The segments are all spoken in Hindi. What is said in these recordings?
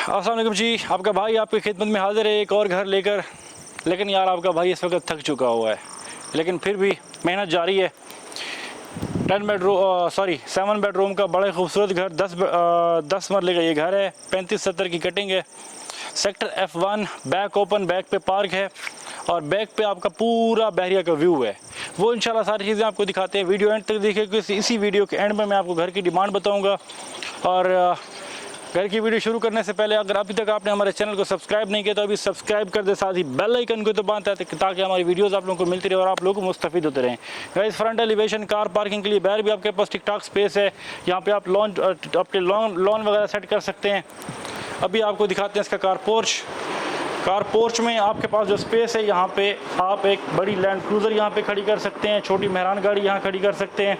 अस्सलाम वालेकुम जी, आपका भाई आपकी खिदमत में हाजिर है एक और घर लेकर। लेकिन यार आपका भाई इस वक्त थक चुका हुआ है, लेकिन फिर भी मेहनत जारी है। 7 बेडरूम का बड़ा खूबसूरत घर, 10 मरले का ये घर है। 35-70 की कटिंग है। Sector F1, back open, back पे पार्क है और बैक पे आपका पूरा बहरिया का व्यू है। वो इंशाल्लाह सारी चीज़ें आपको दिखाते हैं। वीडियो एंड तक देखिए, क्योंकि इसी वीडियो के एंड में मैं आपको घर की डिमांड बताऊँगा। और घर की वीडियो शुरू करने से पहले अगर अभी तक आपने हमारे चैनल को सब्सक्राइब नहीं किया तो अभी सब्सक्राइब कर दे, साथ ही बेल आइकन को दबाते हैं ताकि हमारी वीडियोस आप लोगों को मिलती रहे और आप लोग मुस्तफिद होते रहें। Guys, front elevation car parking के लिए बाहर भी आपके पास ठीक ठाक स्पेस है। यहाँ पे आप आपके लॉन वगैरह सेट कर सकते हैं। अभी आपको दिखाते हैं इसका कार पोर्च में आपके पास जो स्पेस है, यहाँ पे आप एक बड़ी लैंड क्रूज़र यहाँ पे खड़ी कर सकते हैं, छोटी मेहरान गाड़ी यहाँ खड़ी कर सकते हैं।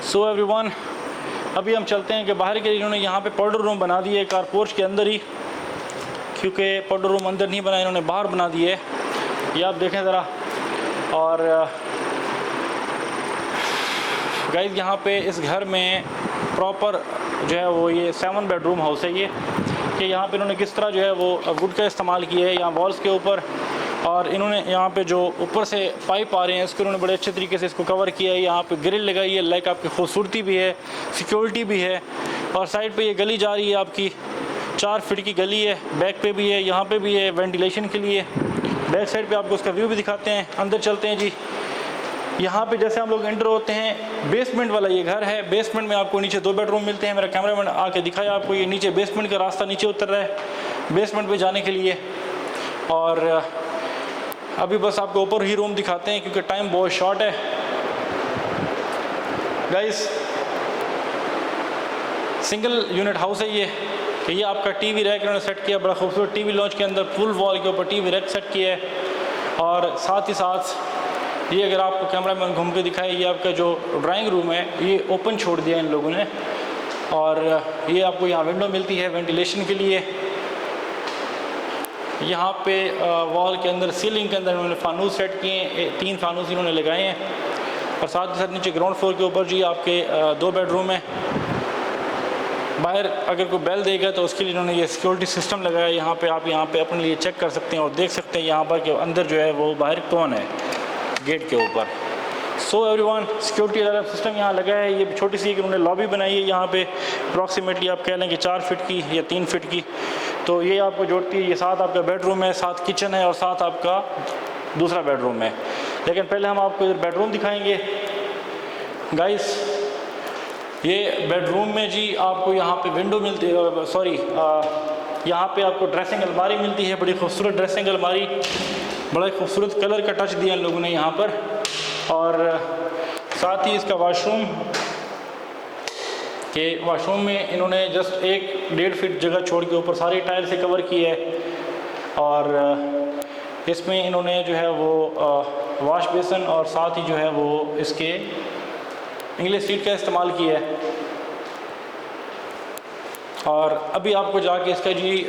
सो एवरीवन, अभी हम चलते हैं कि बाहर के इन्होंने यहाँ पे पाउडर रूम बना दिए है कार पोर्च के अंदर ही, क्योंकि पाउडर रूम अंदर नहीं बनाया, इन्होंने बाहर बना दिए है। ये आप देखें ज़रा। और गाइस, यहाँ पे इस घर में प्रॉपर जो है वो ये 7 बेडरूम हाउस है ये, कि यहाँ पे इन्होंने किस तरह जो है वो वुड का इस्तेमाल किया है यहाँ वॉल्स के ऊपर। और इन्होंने यहाँ पे जो ऊपर से पाइप आ रहे हैं इसको इन्होंने बड़े अच्छे तरीके से इसको कवर किया है। यहाँ पे ग्रिल लगाई है, लाइक आपकी खूबसूरती भी है, सिक्योरिटी भी है। और साइड पे ये गली जा रही है आपकी, 4 फीट की गली है। बैक पे भी है, यहाँ पे भी है वेंटिलेशन के लिए। बैक साइड पे आपको उसका व्यू भी दिखाते हैं। अंदर चलते हैं जी। यहाँ पे जैसे हम लोग एंटर होते हैं, बेसमेंट वाला ये घर है। बेसमेंट में आपको नीचे 2 बेडरूम मिलते हैं। मेरा कैमरामैन आके दिखाया आपको, ये नीचे बेसमेंट का रास्ता नीचे उतर रहा है बेसमेंट पे जाने के लिए। और अभी बस आपको ऊपर ही रूम दिखाते हैं क्योंकि टाइम बहुत शॉर्ट है। गाइस, सिंगल यूनिट हाउस है ये, कि ये आपका टीवी रैक इन्होंने सेट किया, बड़ा खूबसूरत टीवी लॉन्च के अंदर फुल वॉल के ऊपर टीवी रैक सेट किया है। और साथ ही साथ ये अगर आपको कैमरा में घूम के दिखाए, ये आपका जो ड्राइंग रूम है ये ओपन छोड़ दिया इन लोगों ने। और ये आपको यहाँ विंडो मिलती है वेंटिलेशन के लिए। यहाँ पे वॉल के अंदर, सीलिंग के अंदर इन्होंने फानूस सेट किए हैं, 3 फानूस इन्होंने लगाए हैं। और साथ ही साथ नीचे ग्राउंड फ्लोर के ऊपर जी आपके 2 बेडरूम है। बाहर अगर कोई बेल देगा तो उसके लिए इन्होंने ये सिक्योरिटी सिस्टम लगाया है। यहाँ पे अपने लिए चेक कर सकते हैं और देख सकते हैं यहाँ पर कि अंदर जो है वो बाहर कौन है गेट के ऊपर। So everyone, security alarm system यहाँ लगा है। ये छोटी सी इन्होंने लॉबी बनाई है यहाँ पे, अप्रॉक्सीमेटली आप कह लें कि 4 फीट की या 3 फीट की। तो ये आपको जोड़ती है। ये साथ आपका बेडरूम है, साथ किचन है और साथ आपका दूसरा बेडरूम है। लेकिन पहले हम आपको इधर बेडरूम दिखाएंगे। गाइस, ये बेडरूम में जी आपको यहाँ पे विंडो मिलती है, यहाँ पे आपको ड्रेसिंग अलमारी मिलती है, बड़ी खूबसूरत ड्रेसिंग अलमारी, बड़ा खूबसूरत कलर का टच दिया इन लोगों ने यहाँ पर। और साथ ही इसका वाशरूम में इन्होंने जस्ट 1-1.5 फीट जगह छोड़ के ऊपर सारी टाइल से कवर की है। और इसमें इन्होंने जो है वो वॉश बेसन और साथ ही जो है वो इसके इंग्लिश सीट का इस्तेमाल किया है। और अभी आपको जाके इसका जी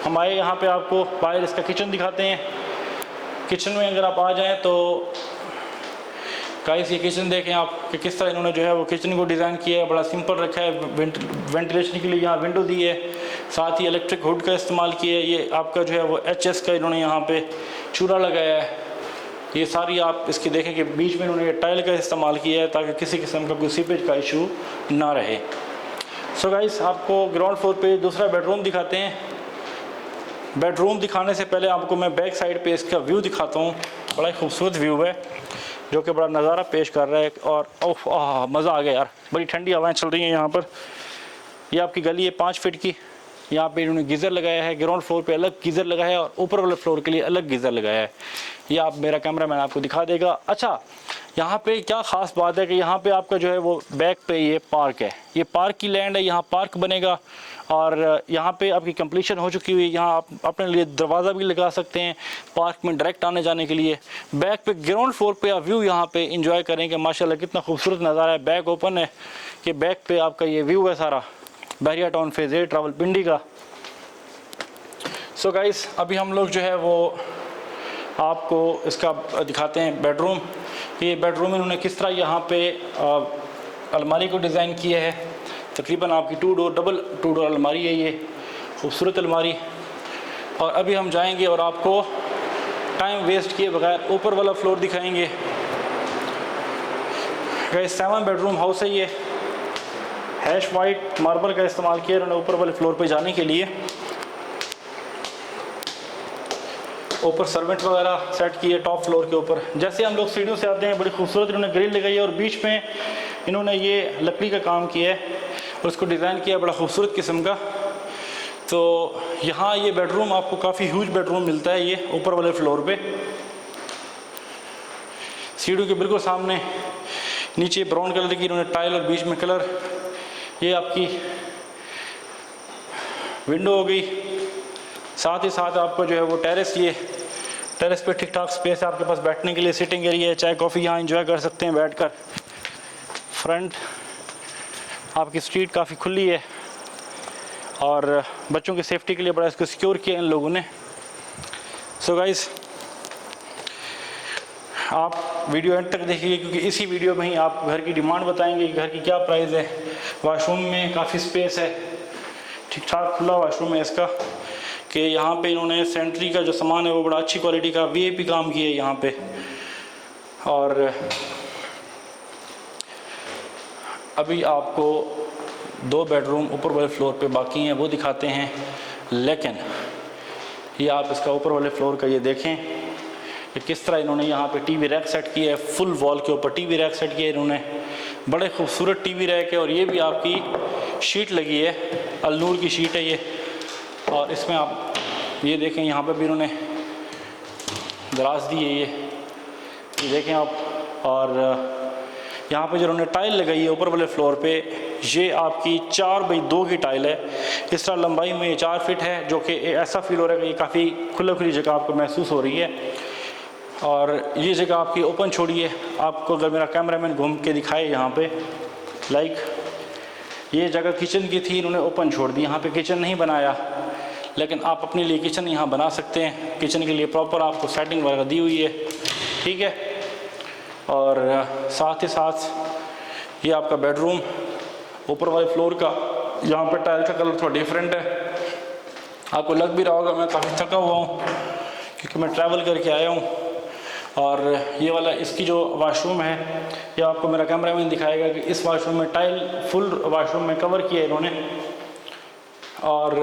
हमारे यहाँ पे आपको बाहर इसका किचन दिखाते हैं। किचन में अगर आप आ जाएं तो गाइस, ये किचन देखें आप कि किस तरह इन्होंने जो है वो किचन को डिज़ाइन किया है। बड़ा सिंपल रखा है। वेंटिलेशन के लिए यहाँ विंडो दी है, साथ ही इलेक्ट्रिक हुड का इस्तेमाल किया है। ये आपका जो है वो HS का इन्होंने यहाँ पे चूल्हा लगाया है। ये सारी आप इसकी देखें कि बीच में इन्होंने टाइल का इस्तेमाल किया है ताकि किसी किस्म का कोई सीपेज का इशू ना रहे। सो गाइस, आपको ग्राउंड फ्लोर पे दूसरा बेडरूम दिखाते हैं। बेडरूम दिखाने से पहले आपको मैं बैक साइड पे इसका व्यू दिखाता हूँ। बड़ा ही खूबसूरत व्यू है जो कि बड़ा नज़ारा पेश कर रहा है। और मज़ा आ गया यार, बड़ी ठंडी हवाएं चल रही हैं यहाँ पर। ये आपकी गली है 5 फीट की। यहाँ पे इन्होंने गीज़र लगाया है। ग्राउंड फ्लोर पे अलग गीज़र लगाया है और ऊपर वाले फ्लोर के लिए अलग गीज़र लगाया है। ये आप मेरा कैमरामैन आपको दिखा देगा। अच्छा, यहाँ पे क्या ख़ास बात है कि यहाँ पे आपका जो है वो बैक पे ये पार्क है, ये पार्क की लैंड है, यहाँ पार्क बनेगा। और यहाँ पे आपकी कंप्लीशन हो चुकी हुई है। यहाँ आप अपने लिए दरवाज़ा भी लगा सकते हैं पार्क में डायरेक्ट आने जाने के लिए। बैक पे ग्राउंड फ्लोर पे आप व्यू यहाँ पे इंजॉय करेंगे। माशाल्लाह कितना खूबसूरत नज़ारा है। बैक ओपन है कि बैक पे आपका ये व्यू है सारा बहरिया टाउन फेज़ A रावलपिंडी का। सो गाइस, अभी हम लोग जो है वो आपको इसका दिखाते हैं बेडरूम। ये बेडरूम इन्होंने किस तरह यहाँ पे अलमारी को डिज़ाइन किया है। तकरीबन आपकी डबल टू डोर अलमारी है, ये खूबसूरत अलमारी। और अभी हम जाएंगे और आपको टाइम वेस्ट किए बगैर ऊपर वाला फ्लोर दिखाएंगे। गाइस 7 बेडरूम हाउस है ये, हैश वाइट मार्बल का इस्तेमाल किया उन्होंने ऊपर वाले फ्लोर पे जाने के लिए। ऊपर सर्वेंट वगैरह सेट किए टॉप फ्लोर के ऊपर। जैसे हम लोग सीढ़ियों से आते हैं, बड़ी खूबसूरत इन्होंने ग्रिल लगाई है और बीच में इन्होंने ये लकड़ी का काम किया है और उसको डिज़ाइन किया बड़ा खूबसूरत किस्म का। तो यहाँ ये बेडरूम आपको काफ़ी ह्यूज बेडरूम मिलता है ये ऊपर वाले फ्लोर पे। सीढ़ियों के बिल्कुल सामने नीचे ब्राउन कलर की इन्होंने टाइल और बीच में कलर। ये आपकी विंडो हो गई। साथ ही साथ आपको जो है वो टेरेस, ये टेरेस पे ठीक ठाक स्पेस है आपके पास बैठने के लिए, सिटिंग एरिया है, चाय कॉफ़ी यहाँ एंजॉय कर सकते हैं बैठकर। फ्रंट आपकी स्ट्रीट काफ़ी खुली है और बच्चों की सेफ्टी के लिए बड़ा इसको सिक्योर किया इन लोगों ने। सो गाइस आप वीडियो एंड तक देखिए, क्योंकि इसी वीडियो में ही आप घर की डिमांड बताएंगे कि घर की क्या प्राइस है। वाशरूम में काफ़ी स्पेस है, ठीक ठाक खुला वाशरूम है इसका, कि यहाँ पे इन्होंने सेंट्री का जो सामान है वो बड़ा अच्छी क्वालिटी का वीआईपी काम किया है यहाँ पे। और अभी आपको 2 बेडरूम ऊपर वाले फ्लोर पे बाकी हैं, वो दिखाते हैं। लेकिन ये आप इसका ऊपर वाले फ्लोर का ये देखें कि किस तरह इन्होंने यहाँ पे टीवी रैक सेट किया है। फुल वॉल के ऊपर टीवी रैक सेट किया है इन्होंने, बड़े खूबसूरत टीवी रैक है। और ये भी आपकी शीट लगी है, अलनूर की शीट है ये। और इसमें आप ये देखें, यहाँ पे भी इन्होंने दराज दी है ये देखें आप। और यहाँ पे जो उन्होंने टाइल लगाई है ऊपर वाले फ्लोर पे, ये आपकी 4x2 की टाइल है। इस तरह लंबाई में 4 फीट है, जो कि ऐसा फील हो रहा है कि ये काफ़ी खुली जगह आपको महसूस हो रही है। और ये जगह आपकी ओपन छोड़ी है। आपको अगर मेरा कैमरामैन घूम के दिखाए यहाँ पे, लाइक ये जगह किचन की थी, इन्होंने ओपन छोड़ दी, यहाँ पे किचन नहीं बनाया। लेकिन आप अपने लिए किचन यहाँ बना सकते हैं। किचन के लिए प्रॉपर आपको सेटिंग वगैरह दी हुई है, ठीक है। और साथ ही साथ ये आपका बेडरूम ऊपर वाले फ्लोर का, यहाँ पर टाइल का कलर थोड़ा डिफरेंट है। आपको लग भी रहा होगा मैं काफ़ी थका हुआ हूँ क्योंकि मैं ट्रैवल करके आया हूँ। और ये वाला इसकी जो वाशरूम है, ये आपको मेरा कैमरामैन दिखाएगा कि इस वाशरूम में टाइल फुल वाशरूम में कवर किया है इन्होंने। और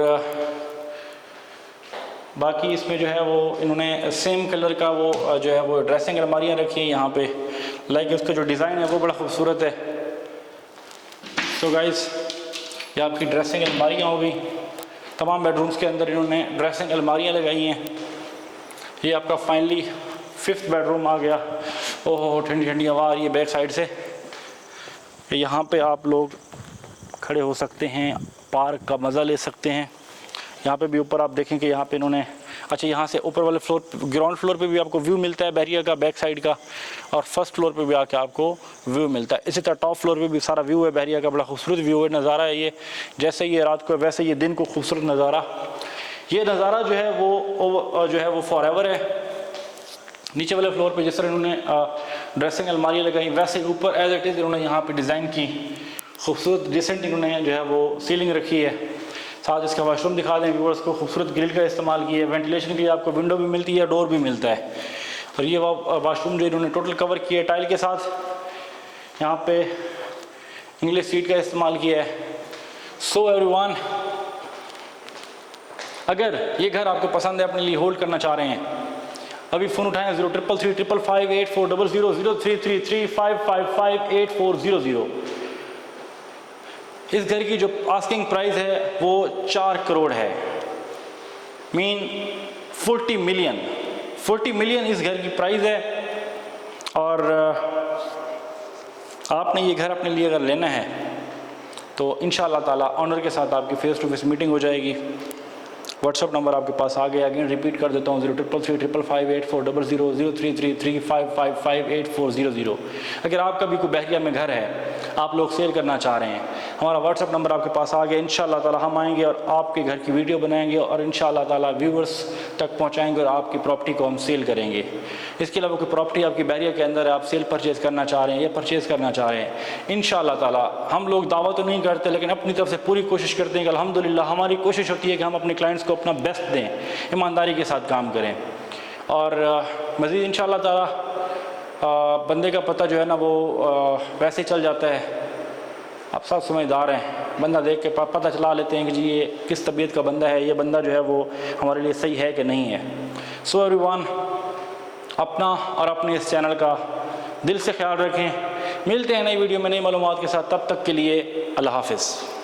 बाकी इसमें जो है वो इन्होंने सेम कलर का वो जो है वो ड्रेसिंग अलमारियाँ रखी हैं यहाँ पे। लाइक इसका जो डिज़ाइन है वो बड़ा खूबसूरत है। तो गाइस ये आपकी ड्रेसिंग अलमारियाँ हो गई। तमाम बेडरूम्स के अंदर इन्होंने ड्रेसिंग अलमारियाँ लगाई हैं। ये आपका फाइनली 5th बेडरूम आ गया। ओहो ठंडी ठंडी हवा आ रही है बैक साइड से। यहाँ पे आप लोग खड़े हो सकते हैं, पार्क का मज़ा ले सकते हैं। यहाँ पे भी ऊपर आप देखें कि यहाँ पे इन्होंने, अच्छा यहाँ से ऊपर वाले फ्लोर, ग्राउंड फ्लोर पे भी आपको व्यू मिलता है बहरिया का बैक साइड का, और फर्स्ट फ्लोर पे भी आके आपको व्यू मिलता है। इसी तरह टॉप फ्लोर पे भी सारा व्यू है बहरिया का, बड़ा खूबसूरत व्यू है, नज़ारा है ये। जैसे ये रात को वैसे ये दिन को खूबसूरत नज़ारा। ये नज़ारा जो है वो फॉर एवर है। नीचे वाले फ्लोर पे जिस तरह इन्होंने ड्रेसिंग अलमारियाँ लगाई, वैसे ऊपर एज इट इज़ इन्होंने यहाँ पे डिज़ाइन की खूबसूरत डिसेंट इन्होंने जो है वो सीलिंग रखी है। साथ इसका वाशरूम दिखा दें व्यूअर्स को, खूबसूरत ग्रिल का इस्तेमाल किया है। वेंटिलेशन के लिए आपको विंडो भी मिलती है, डोर भी मिलता है। और ये वाशरूम जो इन्होंने टोटल कवर किया है टाइल के साथ, यहाँ पे इंग्लिश सीट का इस्तेमाल किया है। सो एवरीवन, अगर ये घर आपको पसंद है, अपने लिए होल्ड करना चाह रहे हैं, अभी फ़ोन उठाएं 033358400333555840। इस घर की जो आस्किंग प्राइस है वो 4 करोड़ है, मीन 40 मिलियन इस घर की प्राइस है। और आपने ये घर अपने लिए अगर लेना है तो इंशाअल्लाह ताला ऑनर के साथ आपकी फेस टू फेस मीटिंग हो जाएगी। व्हाट्सअप नंबर आपके पास आ गया, अगेन रिपीट कर देता हूँ 0333558400033355584000। अगर आपका भी कोई बहरिया में घर है, आप लोग सेल करना चाह रहे हैं, हमारा व्हाट्सअप नंबर आपके पास आ गया। इंशाअल्लाह ताला हम आएंगे और आपके घर की वीडियो बनाएंगे और इंशाअल्लाह ताला व्यूवर्स तक पहुंचाएंगे और आपकी प्रॉपर्टी को हम सेल करेंगे। इसके अलावा कोई प्रॉपर्टी आपकी बैरिया के अंदर है, आप सेल परचेज़ करना चाह रहे हैं या परचेज़ करना चाह रहे हैं, इंशाअल्लाह ताला हम लोग दावा तो नहीं करते लेकिन अपनी तरफ से पूरी कोशिश करते हैं कि अल्हम्दुलिल्लाह हमारी कोशिश होती है कि हम अपने क्लाइंट्स को अपना बेस्ट दें, ईमानदारी के साथ काम करें। और मज़ीद इंशाअल्लाह ताला बंदे का पता जो है ना वो वैसे ही चल जाता है। आप सब समझदार हैं, बंदा देख के पता चला लेते हैं कि जी ये किस तबीयत का बंदा है, ये बंदा जो है वो हमारे लिए सही है कि नहीं है। सो एवरीवन, अपना और अपने इस चैनल का दिल से ख्याल रखें। मिलते हैं नई वीडियो में नई मालूमात के साथ, तब तक के लिए अल्लाह हाफ़िज़।